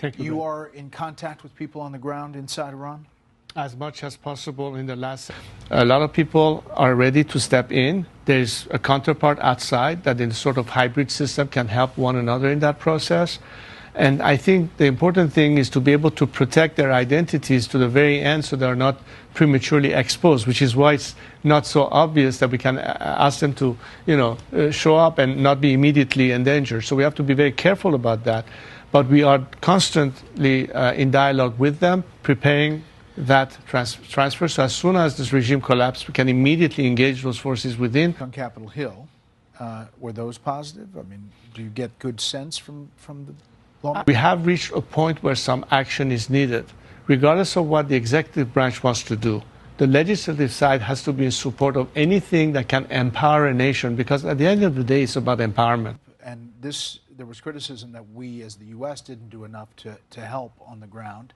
Thank you. You are in contact with people on the ground inside Iran? As much as possible in the last. A lot of people are ready to step in. There's a counterpart outside that in a sort of hybrid system can help one another in that process. And I think the important thing is to be able to protect their identities to the very end so they're not prematurely exposed, which is why it's not so obvious that we can ask them to, show up and not be immediately endangered. So we have to be very careful about that. But we are constantly in dialogue with them, preparing that transfer. So as soon as this regime collapses, we can immediately engage those forces within. On Capitol Hill, were those positive? I mean, do you get good sense from the law? We have reached a point where some action is needed. Regardless of what the executive branch wants to do, the legislative side has to be in support of anything that can empower a nation, because at the end of the day, it's about empowerment. And there was criticism that we, as the U.S., didn't do enough to help on the ground.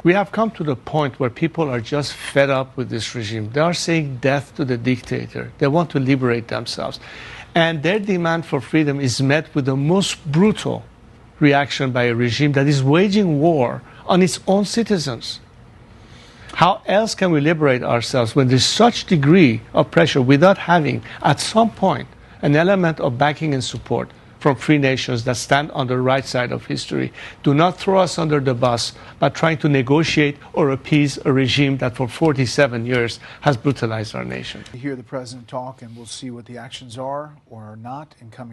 We have come to the point where people are just fed up with this regime. They are saying death to the dictator. They want to liberate themselves. And their demand for freedom is met with the most brutal reaction by a regime that is waging war on its own citizens. How else can we liberate ourselves when there's such degree of pressure without having, at some point, an element of backing and support from free nations that stand on the right side of history? Do not throw us under the bus by trying to negotiate or appease a regime that for 47 years has brutalized our nation. We hear the president talk, and we'll see what the actions are or are not in coming.